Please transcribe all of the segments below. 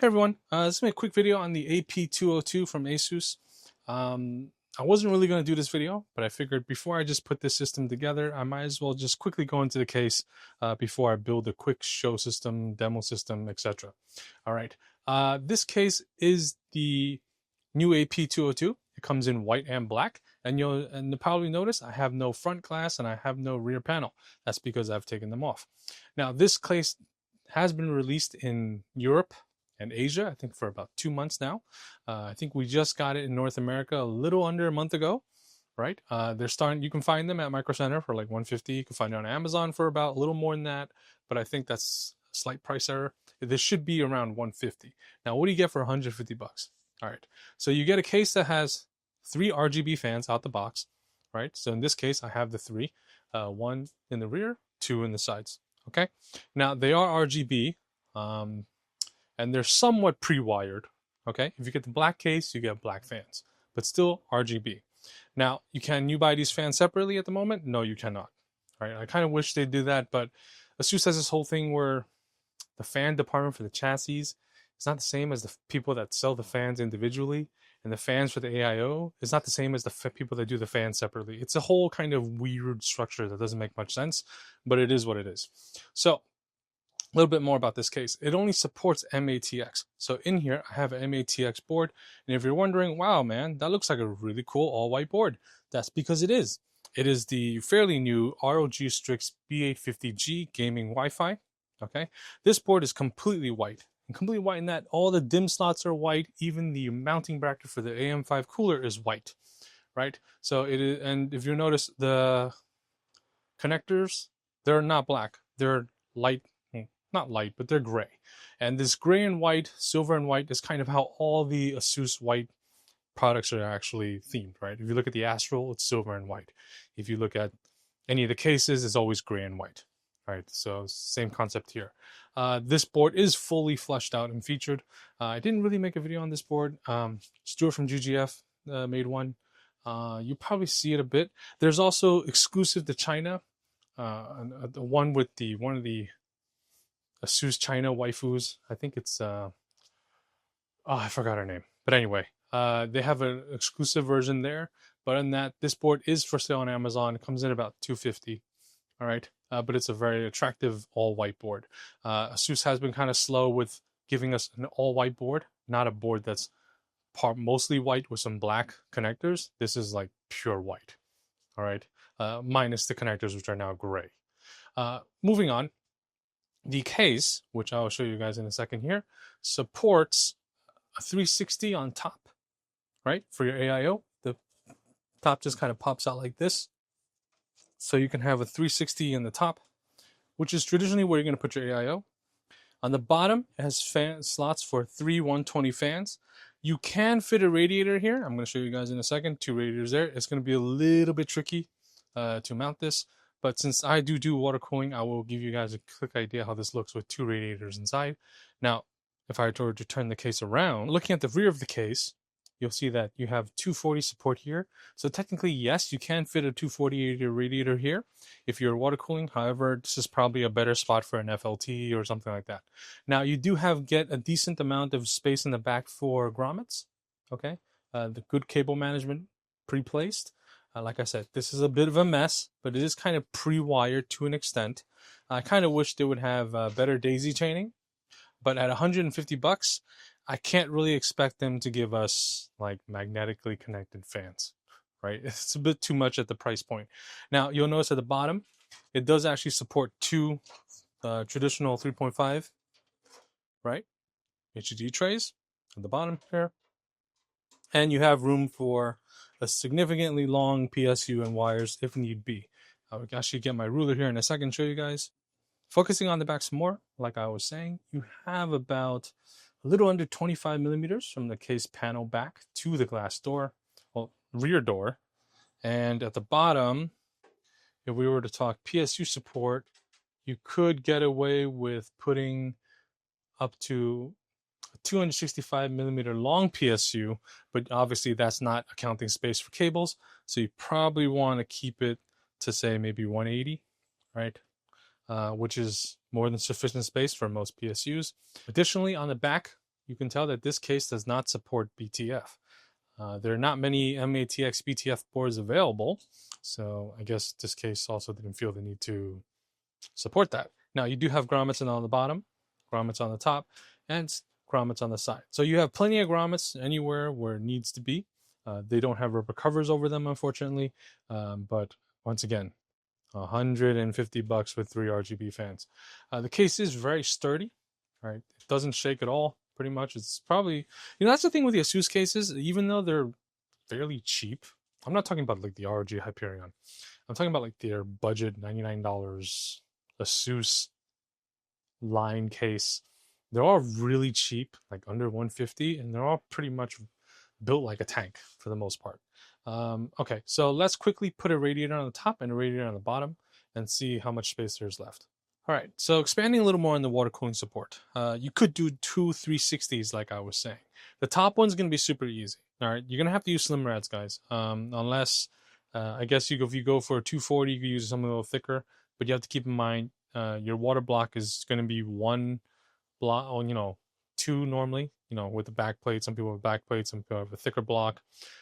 Hey everyone, this is a quick video on the AP202 from ASUS. I wasn't really going to do this video, but I figured before I just put this system together, I might as well just quickly go into the case before I build a quick show system, demo system, etc. All right, this case is the new AP202. It comes in white and black, and you'll probably notice I have no front glass and I have no rear panel. That's because I've taken them off. Now, this case has been released in Europe and Asia, I think for about 2 months now. I think we just got it in North America a little under a month ago, right? They're starting. You can find them at Micro Center for like $150. You can find it on Amazon for about a little more than that, but I think that's a slight price error. This should be around $150. Now, what do you get for $150? All right, so you get a case that has 3 RGB fans out the box, right? So in this case, I have the 3, 1 in the rear, 2 in the sides. Okay, now they are RGB. And they're somewhat pre-wired. Okay, if you get the black case, you get black fans, but still RGB. Now, can you buy these fans separately at the moment? No, you cannot. All right, I kind of wish they'd do that, but ASUS has this whole thing where the fan department for the chassis is not the same as the people that sell the fans individually, and the fans for the AIO is not the same as the people that do the fans separately. It's a whole kind of weird structure that doesn't make much sense, but it is what it is. So, a little bit more about this case. It only supports mATX. So in here, I have an mATX board. And if you're wondering, wow, man, that looks like a really cool all-white board. That's because it is. It is the fairly new ROG Strix B850-G gaming Wi-Fi. Okay, this board is completely white. And completely white in that all the DIMM slots are white. Even the mounting bracket for the AM5 cooler is white, right? So it is, and if you notice, the connectors, they're not black. They're light. Not light, but they're gray. And this gray and white, silver and white is kind of how all the ASUS white products are actually themed, right? If you look at the Astral, it's silver and white. If you look at any of the cases, it's always gray and white, right? So same concept here. This board is fully fleshed out and featured. I didn't really make a video on this board. Stuart from GGF made one. You probably see it a bit. There's also exclusive to China, the one with one of the ASUS China waifus. I think it's I forgot her name, but anyway, they have an exclusive version there. But in that, this board is for sale on Amazon. It comes in about $250. All right, but it's a very attractive all-white board. ASUS has been kind of slow with giving us an all-white board, not a board that's mostly white with some black connectors. This is like pure white. All right, minus the connectors, which are now gray. Moving on. The case, which I'll show you guys in a second here, supports a 360 on top, right? For your AIO, the top just kind of pops out like this. So you can have a 360 in the top, which is traditionally where you're going to put your AIO. On the bottom, it has fan slots for 3 120 fans. You can fit a radiator here. I'm going to show you guys in a second. 2 radiators there. It's going to be a little bit tricky to mount this. But since I do water cooling, I will give you guys a quick idea how this looks with 2 radiators inside. Now, if I were to turn the case around, looking at the rear of the case, you'll see that you have 240 support here. So technically, yes, you can fit a 240 radiator here if you're water cooling. However, this is probably a better spot for an FLT or something like that. Now, you do get a decent amount of space in the back for grommets. Okay, the good cable management pre-placed. Like I said, this is a bit of a mess, but it is kind of pre-wired to an extent. I kind of wish they would have better daisy chaining, but at $150, I can't really expect them to give us like magnetically connected fans, right? It's a bit too much at the price point. Now, you'll notice at the bottom, it does actually support 2 traditional 3.5, right? HDD trays at the bottom here. And you have room for a significantly long PSU and wires if need be. I will actually get my ruler here in a second and show you guys. Focusing on the back some more, like I was saying, you have about a little under 25 millimeters from the case panel back to the glass door, well, rear door. And at the bottom, if we were to talk PSU support, you could get away with putting up to 265 millimeter long PSU, but obviously that's not accounting space for cables. So you probably want to keep it to say maybe 180, right? Which is more than sufficient space for most PSUs. Additionally, on the back, you can tell that this case does not support BTF. There are not many mATX BTF boards available, so I guess this case also didn't feel the need to support that. Now, you do have grommets on the bottom, grommets on the top, and grommets on the side. So you have plenty of grommets anywhere where it needs to be. They don't have rubber covers over them, unfortunately, but once again, $150 with 3 RGB fans. The case is very sturdy, right? It doesn't shake at all, pretty much. It's probably, that's the thing with the ASUS cases, even though they're fairly cheap. I'm not talking about like the ROG Hyperion. I'm talking about like their budget $99 ASUS line case. They're all really cheap, like under 150, and they're all pretty much built like a tank for the most part. Okay, so let's quickly put a radiator on the top and a radiator on the bottom and see how much space there's left. All right, so expanding a little more on the water cooling support. You could do two 360s like I was saying. The top one's going to be super easy. All right, you're going to have to use slim rads, guys, unless I guess if you go for a 240, you could use something a little thicker, but you have to keep in mind your water block is going to be one block, two normally, with the back plate. Some people have back plates, some people have a thicker block.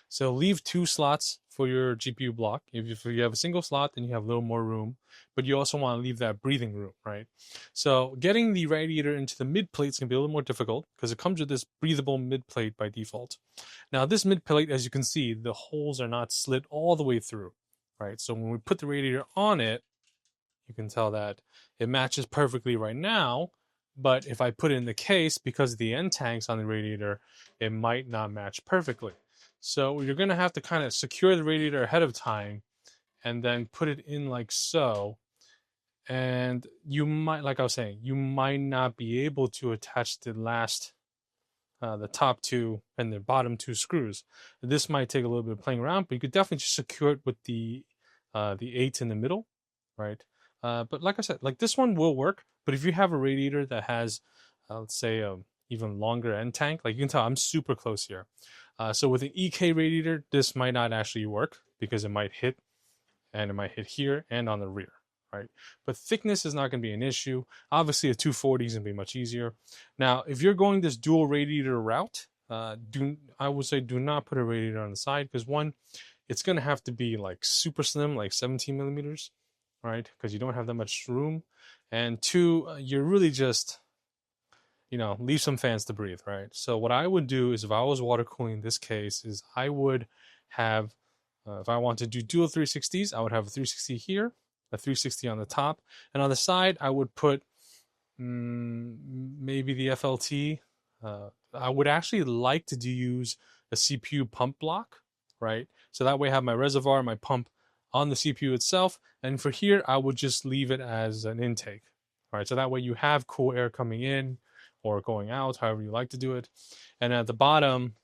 So leave 2 slots for your GPU block. If you have a single slot, then you have a little more room, but you also want to leave that breathing room, right? So getting the radiator into the mid plate is going to be a little more difficult because it comes with this breathable mid plate by default. Now this mid plate, as you can see, the holes are not slit all the way through, right? So when we put the radiator on it, you can tell that it matches perfectly right now. But if I put it in the case, because of the end tanks on the radiator, it might not match perfectly. So you're going to have to kind of secure the radiator ahead of time and then put it in like so. And you might, like I was saying, you might not be able to attach the top 2 and the bottom 2 screws. This might take a little bit of playing around, but you could definitely just secure it with the 8 in the middle, right? But like I said, like this one will work. But if you have a radiator that has, let's say, even longer end tank, like you can tell I'm super close here. So with an EK radiator, this might not actually work because it might hit, and it might hit here and on the rear, right? But thickness is not going to be an issue. Obviously, a 240 is going to be much easier. Now, if you're going this dual radiator route, I would say do not put a radiator on the side because one, it's going to have to be like super slim, like 17 millimeters. Right, because you don't have that much room, and 2, you're really just, leave some fans to breathe, right? So what I would do is, if I was water cooling this case, is I would have, if I want to do dual 360s, I would have a 360 here, a 360 on the top, and on the side I would put maybe the FLT. I would actually like to use a CPU pump block, right? So that way I have my reservoir, my pump on the CPU itself, and for here I would just leave it as an intake. All right, so that way you have cool air coming in or going out, however you like to do it. And at the bottom,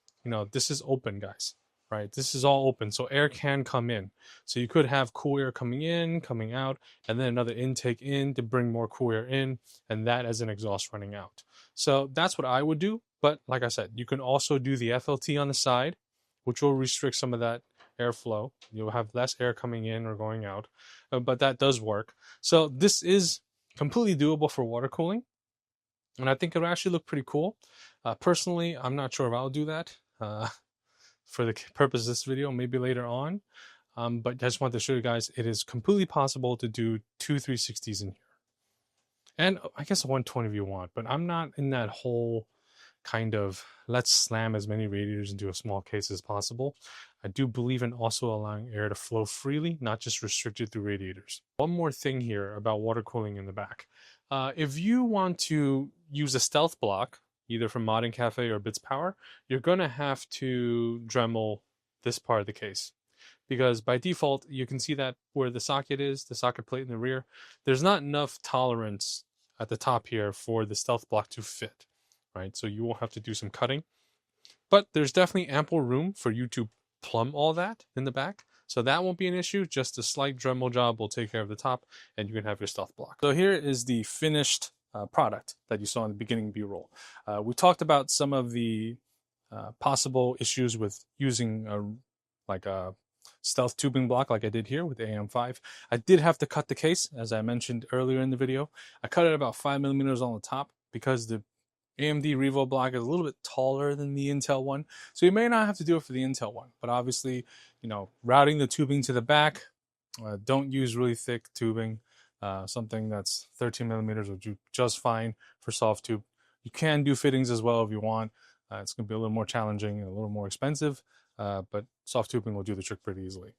this is open, guys, right? This is all open, so air can come in. So you could have cool air coming in, coming out, and then another intake in to bring more cool air in, and that as an exhaust running out. So that's what I would do. But like I said, you can also do the FLT on the side, which will restrict some of that airflow. You'll have less air coming in or going out, but that does work. So this is completely doable for water cooling, and I think it'll actually look pretty cool. Personally, I'm not sure if I'll do that for the purpose of this video, maybe later on, but I just wanted to show you guys it is completely possible to do 2 360s in here, and I guess a 120 if you want, but I'm not in that whole kind of let's slam as many radiators into a small case as possible. I do believe in also allowing air to flow freely, not just restricted through radiators. One more thing here about water cooling in the back. If you want to use a stealth block, either from Modern Cafe or Bits Power, you're going to have to Dremel this part of the case. Because by default, you can see that where the socket is, the socket plate in the rear, there's not enough tolerance at the top here for the stealth block to fit. Right, so you will have to do some cutting, but there's definitely ample room for you to plumb all that in the back, so that won't be an issue. Just a slight Dremel job will take care of the top, and you can have your stealth block. So here is the finished product that you saw in the beginning B-roll. We talked about some of the possible issues with using a stealth tubing block like I did here with the AM5. I did have to cut the case, as I mentioned earlier in the video. I cut it about 5 millimeters on the top because the AMD Revo block is a little bit taller than the Intel one, so you may not have to do it for the Intel one. But obviously, routing the tubing to the back, don't use really thick tubing. Something that's 13 millimeters will do just fine for soft tube. You can do fittings as well if you want. It's going to be a little more challenging and a little more expensive, but soft tubing will do the trick pretty easily.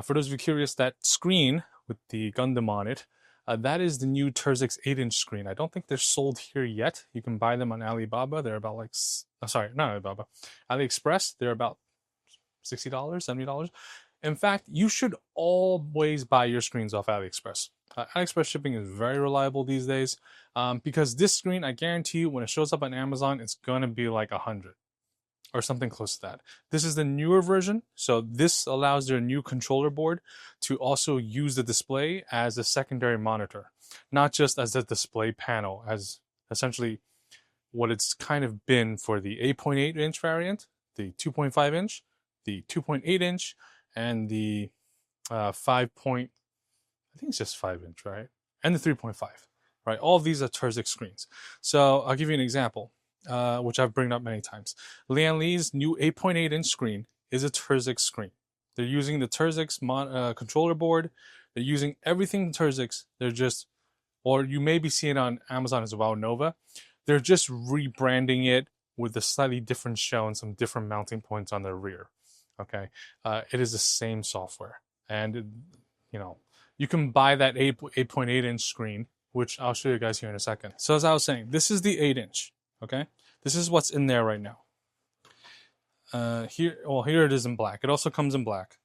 For those of you curious, that screen with the Gundam on it, that is the new Turzx 8-inch screen. I don't think they're sold here yet. You can buy them on Alibaba. They're about like, sorry, not Alibaba, AliExpress. They're about $60, $70. In fact, you should always buy your screens off AliExpress. AliExpress shipping is very reliable these days, because this screen, I guarantee you, when it shows up on Amazon, it's going to be like 100 or something close to that. This is the newer version, so this allows their new controller board to also use the display as a secondary monitor, not just as a display panel, as essentially what it's kind of been for the 8.8-inch variant, the 2.5-inch, the 2.8-inch, and the 5 point, I think it's just 5-inch, right? And the 3.5, right? All of these are Turzx screens. So I'll give you an example, which I've brought up many times. Lian Li's new 8.8-inch screen is a Turzx screen. They're using the Turzx controller board. They're using everything Turzx. They're just, or you may be seeing it on Amazon as well, Nova. They're just rebranding it with a slightly different shell and some different mounting points on the rear. Okay, it is the same software, and you can buy that 8.8-inch screen, which I'll show you guys here in a second. So as I was saying, this is the 8-inch. Okay, this is what's in there right now. Here it is in black. It also comes in black,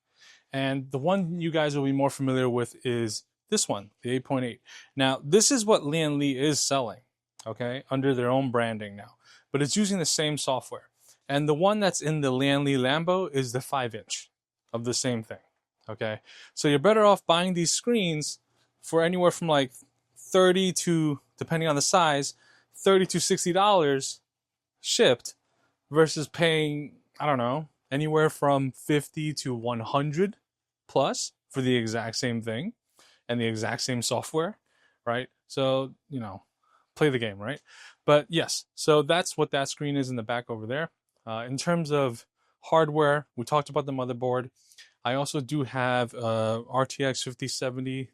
and the one you guys will be more familiar with is this one, the 8.8. Now, this is what Lian Li is selling, okay, under their own branding now, but it's using the same software. And the one that's in the Lian Li Lambo is the 5-inch of the same thing, okay? So you're better off buying these screens for anywhere from like 30 to, depending on the size, $30 to $60 shipped versus paying, I don't know, anywhere from 50 to 100 plus for the exact same thing and the exact same software, right? So, play the game, right? But yes, so that's what that screen is in the back over there. In terms of hardware, we talked about the motherboard. I also do have RTX 5070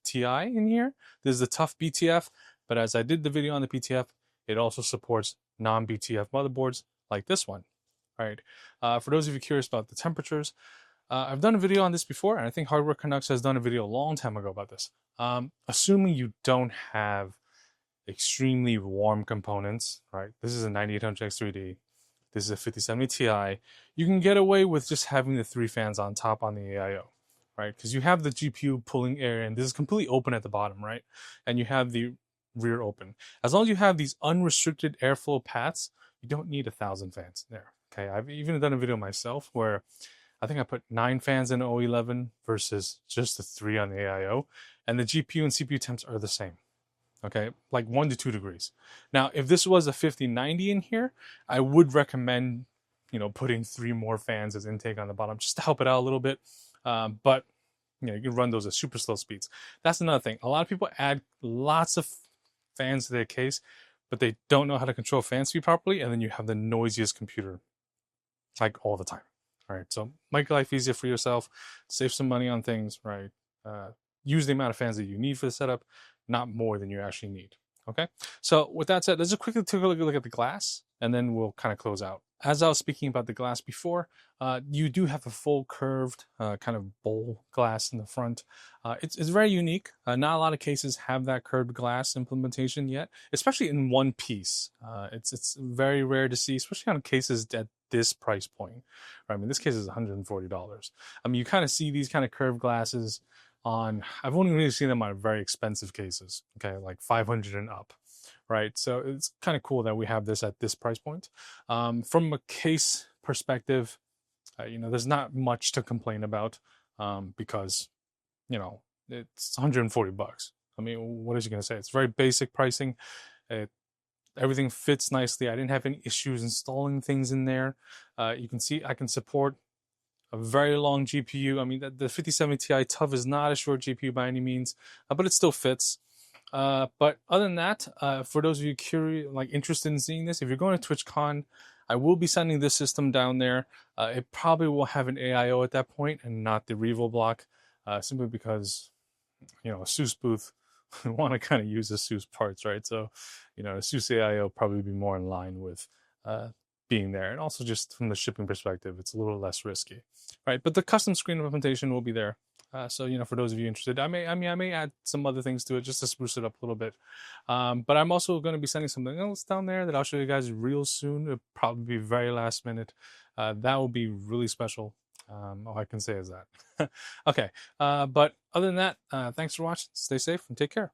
Ti in here. This is the TUF BTF, but as I did the video on the BTF, it also supports non-BTF motherboards like this one. All right. For those of you curious about the temperatures, I've done a video on this before, and I think Hardware Canucks has done a video a long time ago about this. Assuming you don't have extremely warm components, right? This is a 9800X 3D. This is a 5070 Ti. You can get away with just having the 3 fans on top on the AIO, right? Because you have the GPU pulling air, and this is completely open at the bottom, right? And you have the rear open. As long as you have these unrestricted airflow paths, you don't need 1,000 fans there. Okay, I've even done a video myself where I think I put 9 fans in O11 versus just the 3 on the AIO, and the GPU and CPU temps are the same. Okay, like 1 to 2 degrees. Now, if this was a 5090 in here, I would recommend, putting 3 more fans as intake on the bottom just to help it out a little bit. But you can run those at super slow speeds. That's another thing. A lot of people add lots of fans to their case, but they don't know how to control fan speed properly, and then you have the noisiest computer, like all the time. All right, so make life easier for yourself, save some money on things, right? Use the amount of fans that you need for the setup, not more than you actually need. Okay, so with that said, let's just quickly take a look at the glass, and then we'll kind of close out. As I was speaking about the glass before, you do have a full curved kind of bowl glass in the front. It's very unique. Not a lot of cases have that curved glass implementation yet, especially in one piece. It's very rare to see, especially on cases at this price point. Right? I mean, this case is $140. I mean, you kind of see these kind of curved glasses on, I've only really seen them on very expensive cases, okay, like 500 and up, right? So it's kind of cool that we have this at this price point. From a case perspective, there's not much to complain about, because, it's 140 bucks. I mean, what is you going to say? It's very basic pricing. Everything fits nicely. I didn't have any issues installing things in there. You can see I can support a very long GPU. I mean, the 5070 Ti TUF is not a short GPU by any means, but it still fits. But other than that, for those of you curious, like interested in seeing this, if you're going to TwitchCon, I will be sending this system down there. It probably will have an AIO at that point and not the Revo block, simply because a ASUS booth we want to kind of use ASUS parts, right? So, ASUS AIO will probably be more in line with uh, being there, and also just from the shipping perspective, it's a little less risky, right? But the custom screen implementation will be there. So for those of you interested, I may add some other things to it just to spruce it up a little bit. But I'm also going to be sending something else down there that I'll show you guys real soon. It'll probably be very last minute. That will be really special. All I can say is that. Okay. But other than that, thanks for watching. Stay safe and take care.